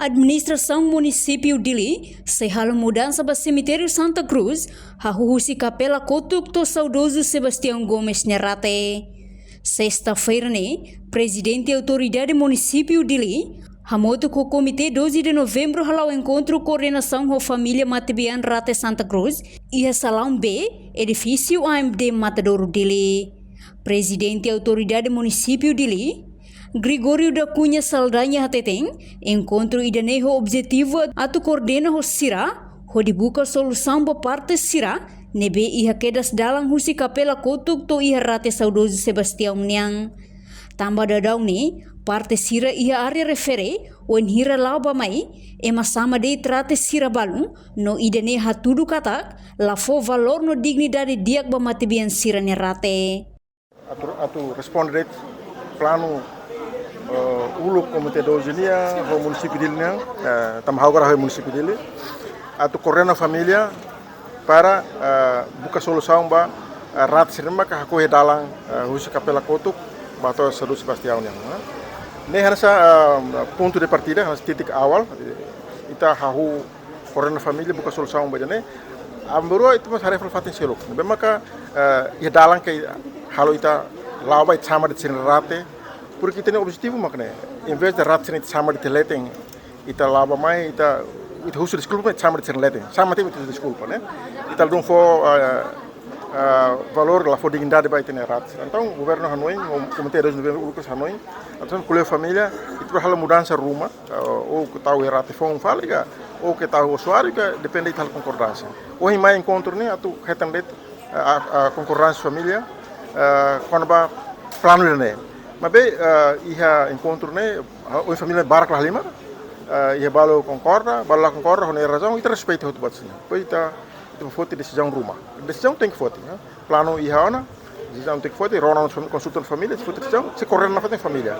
Administração Município Dili, Serralo Mudança para Cemitério Santa Cruz, Hahuhusi Capela Kotukto Saudoso Sebastião Gomes Nerate. Sexta-feira, Presidente e Autoridade Município Dili, Hamoto com o Comitê 12 de Novembro, ao encontro coordenação com a família Matebian Rate Santa Cruz e a Salão B, edifício AMD Matadouro Dili. Presidente e Autoridade Município Dili, Gregório da Cunha Saldanha Hateteng, encontro idaneho objetivo atu coordena ho Sira, ho dibuka solução por parte Sira, nebe iha kedas dalang husi kapela kotuk to iha rate saudoso Sebastião Niang. Tambah dadau parte Sira iha area refere, o hira lauba mai, ema sama de trate Sira balung, no idane hatudu katak, la fo valor no dignidade diak ba matebian Sira nerate. Atu responde plano ulu Comitê 12 o município dele estamos agora no município dele atu correndo a família para buscar solução para rat sirma que hakohe dalang husi kapela kotuk bato Sadu Sebastião ne harsa ponto de partida harsa titik awal ita hahu correndo a família buscar solução bajane amburu itu mas harus fatin seluk bemaka ya dalang ke halo ita lawa it sama de rate porque tem objetivo makne em vez de ratsen it sama de teleting ita laba mai ita husu desculpa it sama de teleting sama tem itu desculpa né ita dum for valor la for dignidade vai ter rat então o governo Hanoi o comitê 2 de novembro Lucas Hanoi então com a família itu hal mudança rumah ou que tahu rat fong faliga ou que tahu usuário que depende de tal concordância hoje mais encontro né atu retandet a concordância família quando ba plano né mas bem ia encontro né a família barak lah lima ia balo concorda com a razão e respeito o tudo pois está itu foto decisão rumah decisão tem que foto né plano ia ona decisão tem que foto Ronald consulta a família foto decisão se correr na família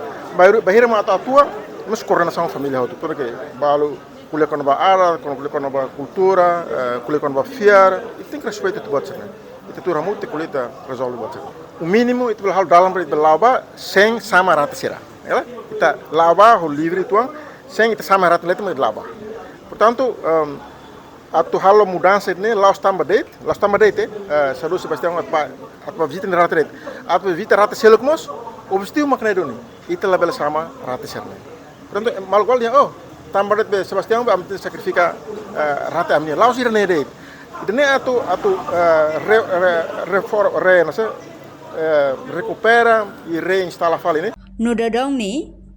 bahir mata tua mas coordenação família itu porque balo kuliah kono ba ara kuliah kono ba cultura kuliah kono ba fiar itu tem que respeito tudo né itu tuh ramu te kuliah resolve buat o mínimo itu hal dalam itu laba sem sama rata sira ya kita laba ho livre tuang sem itu sama rata leite mas laba portanto atu halo mudança ini laos tambah date Sadu Sebastião atpa visita rata date atpa visita rata seluk mos objetivo makna doni itu label sama rata sira portanto mal gol dia tambah date Sebastião am sacrifica rata amni laos sira ne date ini atu recupera e reinstala fala né no dadão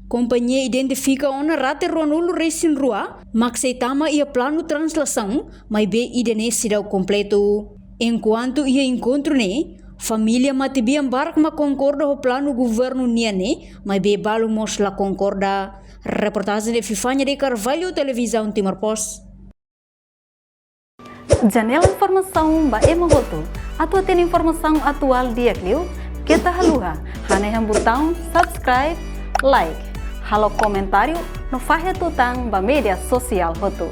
companhia identifica ona rate ronulu resin rua maxetama ia plano translação mas be idene sidau completo enquanto ia encontro família Matebian Barak ma concorda o plano governo niane mas be balu mos la concorda reportagem de Fifanya de Carvalho televisão Timor Post. Janela informação ba emogoto atau tem informação atual dia kliu kita haluha hane botão subscribe like halo comentário no fahe tutang ba media sosial hotu.